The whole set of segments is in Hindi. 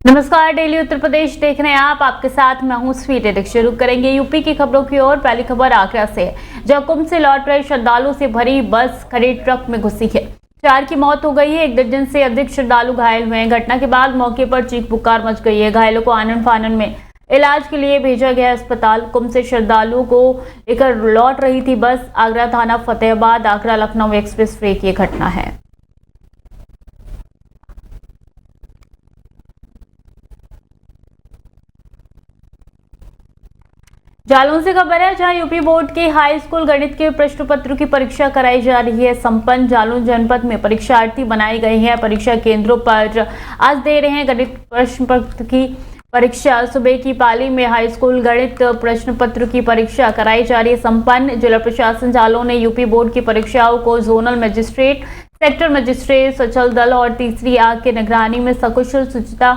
नमस्कार, डेली उत्तर प्रदेश देख रहे हैं आप। आपके साथ मैं हूं स्वीट एडिक। शुरू करेंगे यूपी की खबरों की ओर। पहली खबर आगरा से है, जहां कुंभ से लौट रहे श्रद्धालुओं से भरी बस खड़े ट्रक में घुसी है। 4 की मौत हो गई है, 1 दर्जन से अधिक श्रद्धालु घायल हुए हैं। घटना के बाद मौके पर चीख पुकार मच गई है। घायलों को आनन फानन में इलाज के लिए भेजा गया अस्पताल। कुंभ से श्रद्धालुओं को लेकर लौट रही थी बस। आगरा थाना फतेहाबाद आगरा लखनऊ एक्सप्रेस वे की घटना है। जालौन से खबर है, जहां यूपी बोर्ड के हाई स्कूल गणित के प्रश्न पत्र की परीक्षा कराई जा रही है। संपन्न जालौन जनपद में परीक्षार्थी बनाए गए हैं। परीक्षा केंद्रों पर आज दे रहे हैं गणित प्रश्न पत्र की परीक्षा। सुबह की पाली में हाई स्कूल गणित प्रश्न पत्र की परीक्षा कराई जा रही है। संपन्न जिला प्रशासन जालौन ने यूपी बोर्ड की परीक्षाओं को जोनल मजिस्ट्रेट, सेक्टर मजिस्ट्रेट, सचल दल और तीसरी आग के निगरानी में सकुशल सुचिता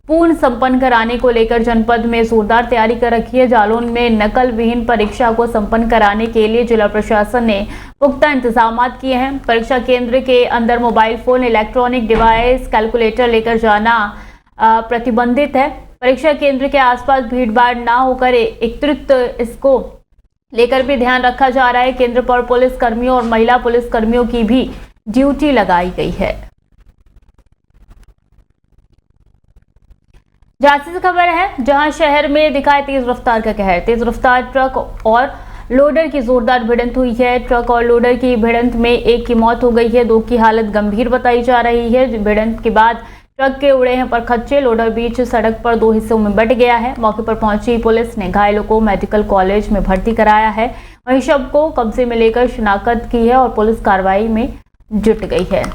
पूर्ण संपन्न कराने को लेकर जनपद में जोरदार तैयारी कर रखी है। जालौन में नकल विहीन परीक्षा को संपन्न कराने के लिए जिला प्रशासन ने पुख्ता इंतजाम किए हैं। परीक्षा केंद्र के अंदर mobile phone, electronic device, calculator लेकर जाना प्रतिबंधित है। परीक्षा केंद्र के आसपास भीड़ भाड़ ना होकर एकत्रित इसको लेकर भी ध्यान रखा जा रहा है। केंद्र पर पुलिस कर्मियों और महिला पुलिस कर्मियों की भी ड्यूटी लगाई गई है। झांसी से खबर है, जहां शहर में दिखाए तेज रफ्तार का कहर। तेज रफ्तार ट्रक और लोडर की जोरदार भिड़ंत हुई है। ट्रक और लोडर की भिड़ंत में 1 की मौत हो गई है, 2 की हालत गंभीर बताई जा रही है। भिड़ंत के बाद ट्रक के उड़े हैं परखच्चे। लोडर बीच सड़क पर 2 हिस्सों में बंट गया है। मौके पर पहुंची पुलिस ने घायलों को मेडिकल कॉलेज में भर्ती कराया है। वहीं शव को कब्जे में लेकर शिनाख्त की है और पुलिस कार्रवाई में जुट गई है।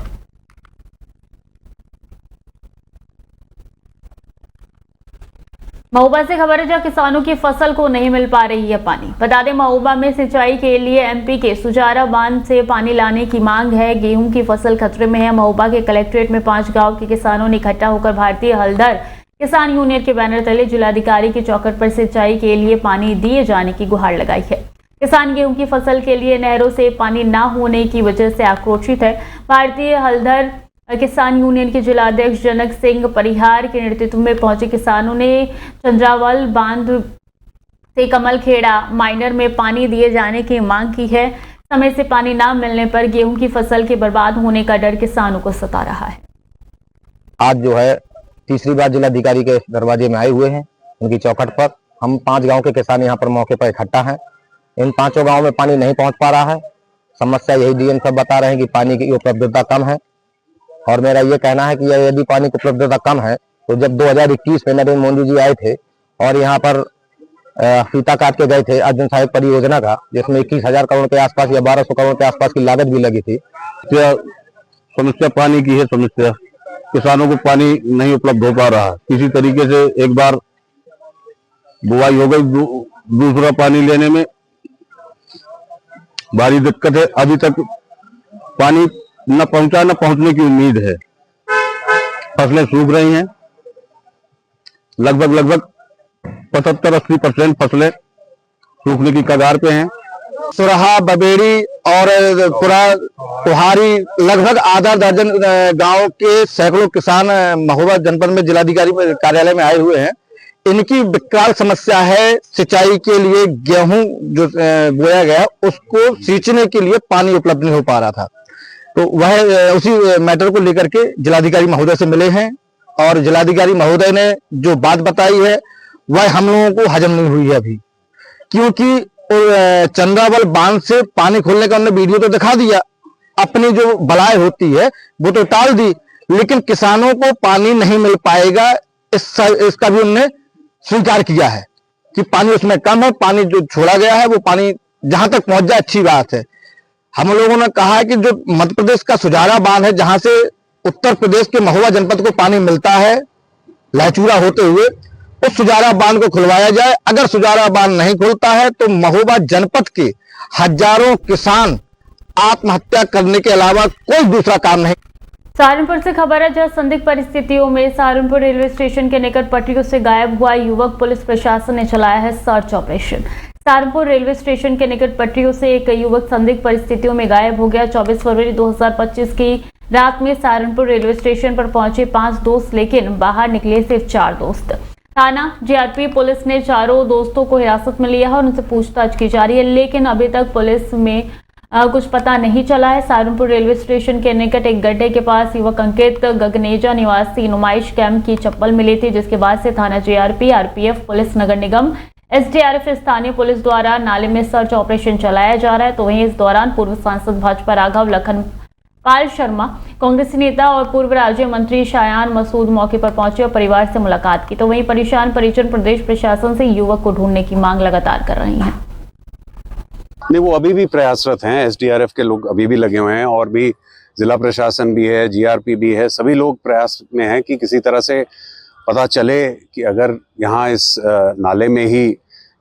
महोबा से खबर है, जहां किसानों की फसल को नहीं मिल पा रही है पानी। बता दें, महोबा में सिंचाई के लिए एमपी के सुजारा बांध से पानी लाने की मांग है। गेहूं की फसल खतरे में है। महोबा के कलेक्ट्रेट में 5 गांव के किसानों ने इकट्ठा होकर भारतीय हलधर किसान यूनियन के बैनर तले जिलाधिकारी की चौखट पर सिंचाई के लिए पानी दिए जाने की गुहार लगाई है। किसान गेहूं की फसल के लिए नहरों से पानी न होने की वजह से आक्रोशित है। भारतीय हलधर किसान यूनियन के जिलाध्यक्ष जनक सिंह परिहार के नेतृत्व में पहुंचे किसानों ने चंद्रावल बांध से कमलखेड़ा माइनर में पानी दिए जाने की मांग की है। समय से पानी न मिलने पर गेहूं की फसल के बर्बाद होने का डर किसानों को सता रहा है। आज जो है तीसरी बार जिलाधिकारी के दरवाजे में आए हुए हैं। उनकी चौखट पर हम 5 गांव के किसान यहाँ पर मौके पर इकट्ठा हैं। इन 5 गांव में पानी नहीं पहुंच पा रहा है। समस्या यही डीएम सब बता रहे हैं कि पानी की उपलब्धता कम है। और मेरा ये कहना है कि यदि पानी की उपलब्धता कम है तो जब 2021 में नरेंद्र मोदी जी आए थे और यहाँ पर फीता काट के गए थे अर्जुन साहिब परियोजना का, जिसमें 21,000 करोड़ के आसपास या 1200 करोड़ के आसपास की लागत भी लगी थी। समस्या पानी की है। समस्या किसानों को पानी नहीं उपलब्ध हो पा रहा। किसी तरीके से एक बार बुआई हो गई, दूसरा पानी लेने में भारी दिक्कत है। अभी तक पानी न पहुंचने की उम्मीद है। फसलें सूख रही हैं। लगभग 75-80% फसलें सूखने की कगार पे हैं। सुरहा, बबेड़ी और कुहारी लगभग आधा दर्जन गांव के सैकड़ों किसान महोबा जनपद में जिलाधिकारी कार्यालय में आए हुए हैं। इनकी विकराल समस्या है, सिंचाई के लिए गेहूं जो बोया गया उसको सींचने के लिए पानी उपलब्ध नहीं हो पा रहा था। तो वह उसी मैटर को लेकर के जिलाधिकारी महोदय से मिले हैं और जिलाधिकारी महोदय ने जो बात बताई है वह हम लोगों को हजम नहीं हुई है अभी, क्योंकि चंद्रावल बांध से पानी खोलने का उन्होंने वीडियो तो दिखा दिया, अपनी जो बड़ाई होती है वो तो टाल दी, लेकिन किसानों को पानी नहीं मिल पाएगा इसका भी उन्होंने स्वीकार किया है कि पानी उसमें कम है। पानी जो छोड़ा गया है वो पानी जहां तक पहुंच जाए अच्छी बात है। हम लोगों ने कहा है कि जो मध्य प्रदेश का सुजारा बांध है, जहां से उत्तर प्रदेश के महोबा जनपद को पानी मिलता है लहचूरा होते हुए, उस सुजारा बांध को खुलवाया जाए। अगर सुजारा बांध नहीं खुलता है तो महोबा जनपद के हजारों किसान आत्महत्या करने के अलावा कोई दूसरा काम नहीं। सहारनपुर से खबर है, जहां संदिग्ध परिस्थितियों में सहारनपुर रेलवे स्टेशन के निकट पटरियों से गायब हुआ युवक, पुलिस प्रशासन ने चलाया है search operation. Saharanpur railway station के निकट पटरियों से एक युवक संदिग्ध परिस्थितियों में गायब हो गया। 24 फरवरी 2025 की रात में सहारनपुर रेलवे स्टेशन पर पहुंचे 5 दोस्त, लेकिन बाहर निकले सिर्फ 4 दोस्त। थाना जीआरपी पुलिस ने चारों दोस्तों को हिरासत में लिया है और उनसे पूछताछ की जा रही है, लेकिन अभी तक पुलिस में कुछ पता नहीं चला है। सहारनपुर रेलवे स्टेशन के निकट एक गड्ढे के पास युवक अंकित गगनेजा निवासी नुमाइश कैंप की चप्पल मिली थी, जिसके बाद से थाना जीआरपी, आरपीएफ, पुलिस, नगर निगम, एसडीआरएफ, स्थानीय पुलिस द्वारा नाले में सर्च ऑपरेशन चलाया जा रहा है। तो वहीं इस दौरान पूर्व सांसद भाजपा राघव लखन पाल शर्मा, कांग्रेसी नेता और पूर्व राज्य मंत्री शायान मसूद मौके पर पहुंचे और परिवार से मुलाकात की। तो वहीं परेशान परिजन प्रदेश प्रशासन से युवक को ढूंढने की मांग लगातार कर रही हैं। नहीं, वो अभी भी प्रयासरत हैं। एसडीआरएफ के लोग अभी भी लगे हुए हैं और भी जिला प्रशासन भी है, जीआरपी भी है, सभी लोग प्रयास में हैं कि किसी तरह से पता चले कि अगर यहाँ इस नाले में ही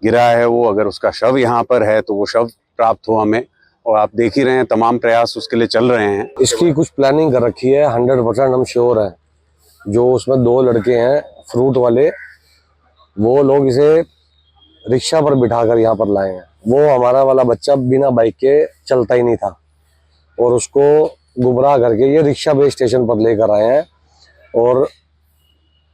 गिरा है वो, अगर उसका शव यहाँ पर है तो वो शव प्राप्त हो हमें। और आप देख ही रहे हैं तमाम प्रयास उसके लिए चल रहे हैं। इसकी कुछ प्लानिंग कर रखी है, 100% हम श्योर हैं। जो उसमें 2 लड़के हैं फ्रूट वाले, वो लोग इसे रिक्शा पर बिठाकर यहाँ पर लाए हैं। वो हमारा वाला बच्चा बिना बाइक के चलता ही नहीं था और उसको गुमराह करके ये रिक्शा बेस स्टेशन पर लेकर आए हैं और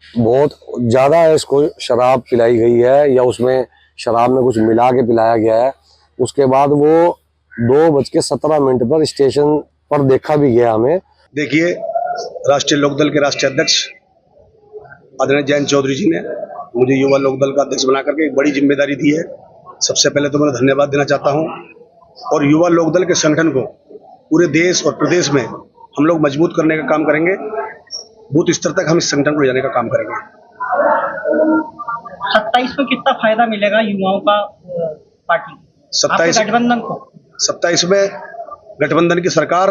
बहुत ज़्यादा इसको शराब पिलाई गई है या उसमें शराब में कुछ मिला के पिलाया गया है। उसके बाद वो 2:17 पर स्टेशन पर देखा भी गया हमें। देखिए, राष्ट्रीय लोकदल के राष्ट्रीय अध्यक्ष आदरणीय जयंत चौधरी जी ने मुझे युवा लोकदल का अध्यक्ष बना करके एक बड़ी जिम्मेदारी दी है। सबसे पहले तो मैं धन्यवाद देना चाहता हूं और युवा लोकदल के संगठन को पूरे देश और प्रदेश में हम लोग मजबूत करने का काम करेंगे। बूथ स्तर तक हम इस संगठन को ले जाने का काम करेंगे। 27 में कितना फायदा मिलेगा युवाओं का पार्टी 27 गठबंधन को? 27 में गठबंधन की सरकार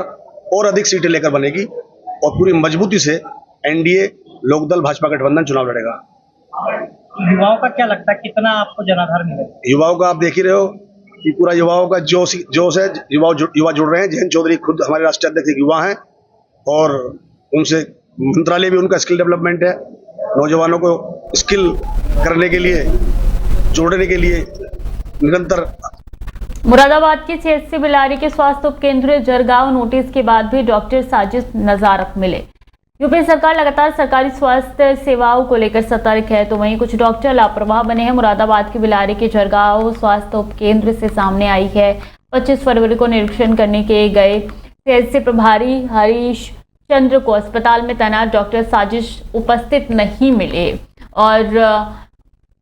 और अधिक सीटें लेकर बनेगी और पूरी मजबूती से एनडीए लोकदल भाजपा गठबंधन चुनाव लड़ेगा। युवाओं का क्या लगता है, कितना आपको जनाधार मिलेगा? युवाओं का आप देख ही रहे हो कि पूरा युवाओं का जोश है। युवा जुड़ रहे हैं। जयंत चौधरी खुद हमारे राष्ट्रीय अध्यक्ष एक युवा हैं और उनसे मंत्रालय भी उनका स्किल डेवलपमेंट है। नौजवानों को स्किल करने के लिए, जोड़ने के लिए निरंतर। मुरादाबाद के सीएचसी बिलारी के स्वास्थ्य उपकेंद्र जरगांव नोटिस के बाद भी डॉक्टर साजिद नजारत मिले। यूपी सरकार लगातार सरकारी स्वास्थ्य सेवाओं को लेकर सतर्क है, तो वहीं कुछ डॉक्टर लापरवाह बने हैं। मुरादाबाद के बिलारी के जरगांव स्वास्थ्य उपकेंद्र से सामने आई है। 25 फरवरी को निरीक्षण करने के गए सीएचसी प्रभारी हरीश चंद्र को अस्पताल में तैनात डॉक्टर साजिद उपस्थित नहीं मिले और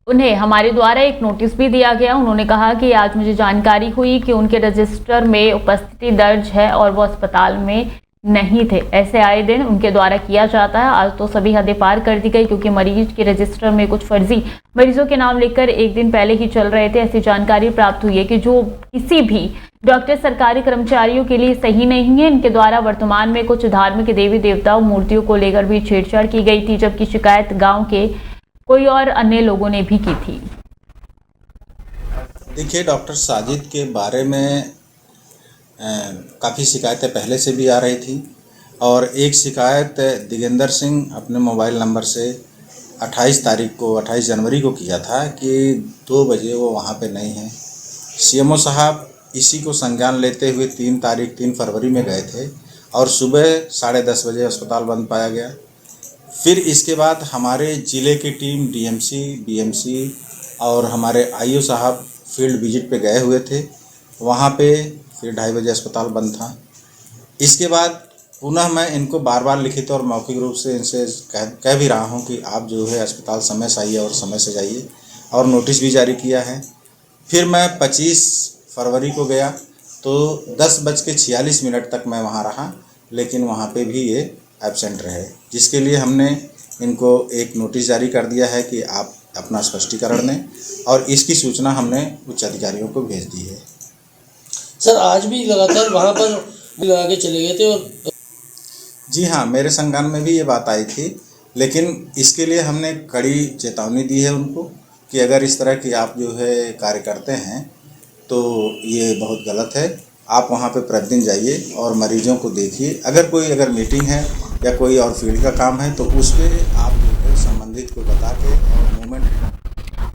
उन्हें हमारे द्वारा एक नोटिस भी दिया गया। उन्होंने कहा कि आज मुझे जानकारी हुई कि उनके रजिस्टर में उपस्थिति दर्ज है और वो अस्पताल में नहीं थे। ऐसे आए दिन उनके द्वारा किया जाता है। आज तो सभी हदें पार कर दी गई क्योंकि मरीज के रजिस्टर में कुछ फर्जी मरीजों के नाम लिखकर एक दिन पहले ही चल रहे थे। ऐसी जानकारी प्राप्त हुई है कि जो किसी भी डॉक्टर सरकारी कर्मचारियों के लिए सही नहीं है। इनके द्वारा वर्तमान में कुछ धार्मिक देवी देवताओं मूर्तियों को लेकर भी छेड़छाड़ की गई थी, जबकि शिकायत गाँव के कोई और अन्य लोगों ने भी की थी। देखिए, डॉक्टर साजिद के बारे में काफ़ी शिकायतें पहले से भी आ रही थी और एक शिकायत दिगेंद्र सिंह अपने मोबाइल नंबर से 28 जनवरी को किया था कि 2 बजे वो वहाँ पे नहीं हैं। सीएमओ साहब इसी को संज्ञान लेते हुए 3 फरवरी में गए थे और सुबह 10:30 बजे अस्पताल बंद पाया गया। फिर इसके बाद हमारे ज़िले की टीम डीएमसी, बीएमसी और हमारे आईओ साहब फील्ड विजिट पे गए हुए थे। वहाँ पे फिर 2:30 बजे अस्पताल बंद था। इसके बाद पुनः मैं इनको बार लिखित और मौखिक रूप से इनसे कह भी रहा हूँ कि आप जो है अस्पताल समय से आइए और समय से जाइए और नोटिस भी जारी किया है। फिर मैं 25 फरवरी को गया तो 10:46 तक मैं वहाँ रहा, लेकिन वहाँ पे भी ये एब्सेंट रहे, जिसके लिए हमने इनको एक नोटिस जारी कर दिया है कि आप अपना स्पष्टीकरण दें और इसकी सूचना हमने उच्च अधिकारियों को भेज दी है। सर, आज भी लगातार वहाँ पर भी लगा के चले गए थे और जी हाँ, मेरे संज्ञान में भी ये बात आई थी, लेकिन इसके लिए हमने कड़ी चेतावनी दी है उनको कि अगर इस तरह की आप जो है कार्य करते हैं तो ये बहुत गलत है। आप वहाँ पे प्रतिदिन जाइए और मरीजों को देखिए। अगर मीटिंग है या कोई और फील्ड का काम है तो उस पर आप जो है संबंधित को बता के और मूवमेंट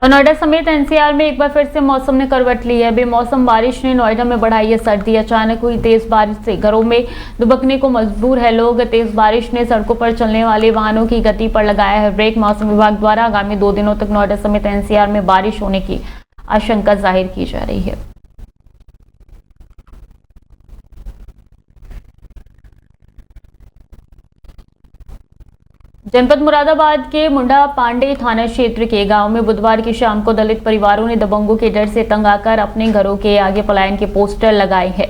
और नोएडा समेत एनसीआर में एक बार फिर से मौसम ने करवट ली है। बेमौसम बारिश ने नोएडा में बढ़ाई है सर्दी। अचानक हुई तेज बारिश से घरों में दुबकने को मजबूर है लोग। तेज बारिश ने सड़कों पर चलने वाले वाहनों की गति पर लगाया है ब्रेक। मौसम विभाग द्वारा आगामी 2 दिनों तक नोएडा समेत एनसीआर में बारिश होने की आशंका जाहिर की जा रही है। जनपद मुरादाबाद के मुंडा पांडे थाना क्षेत्र के गांव में बुधवार की शाम को दलित परिवारों ने दबंगों के डर से तंग आकर अपने घरों के आगे पलायन के पोस्टर लगाए हैं।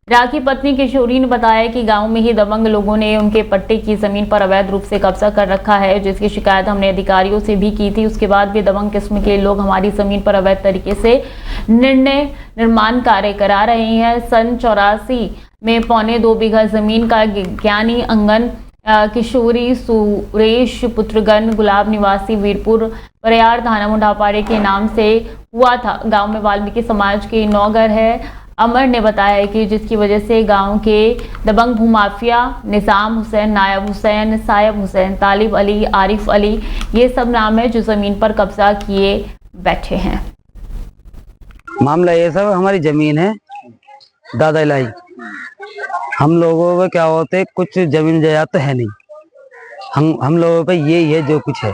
राखी पत्नी किशोरी ने बताया कि गांव में ही दबंग लोगों ने उनके पट्टे की जमीन पर अवैध रूप से कब्जा कर रखा है, जिसकी शिकायत हमने अधिकारियों से भी की थी। उसके बाद भी दबंग किस्म के लोग हमारी जमीन पर अवैध तरीके से निर्माण कार्य करा रहे हैं। सन 84 में 2.25 बीघा जमीन का ज्ञानी अंगन किशोरी सुरेश पुत्रगन गुलाब निवासी वीरपुर प्रयार थाना मुंडापाड़े के नाम से हुआ था। गांव में वाल्मीकि समाज के 9 घर है। अमर ने बताया कि जिसकी वजह से गांव के दबंग भूमाफिया निजाम हुसैन, नायब हुसैन, सायब हुसैन, तालिब अली, आरिफ अली, ये सब नाम है जो जमीन पर कब्जा किए बैठे हैं। मामला ये सब हमारी जमीन है दादा इलाई। हम लोगों पे क्या होते कुछ जमीन जायदाद तो है नहीं। हम लोगों पे ये है जो कुछ है।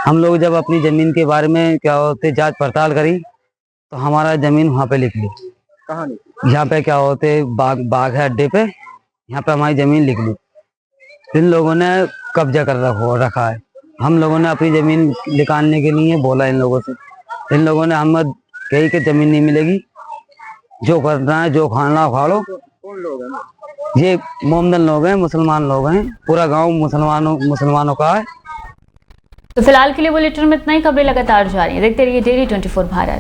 हम लोग जब अपनी जमीन के बारे में क्या होते जांच पड़ताल करी तो हमारा जमीन वहाँ पे लिख ली। कहाँ लिखी? यहाँ पे क्या होते बाग है अड्डे पे, यहाँ पे हमारी जमीन लिख ली। इन लोगों ने कब्जा कर रखा है। हम लोगों ने अपनी जमीन निकालने के लिए बोला इन लोगों से। इन लोगों ने हम कही कि जमीन नहीं मिलेगी, जो करना है जो खाना खा लो। ये मोमदन लोग हैं, मुसलमान लोग हैं। पूरा गांव मुसलमानों का है। तो फिलहाल के लिए बुलेटिन में इतना ही। खबरें लगातार जारी है, देखते रहिए डेली 24 भारत।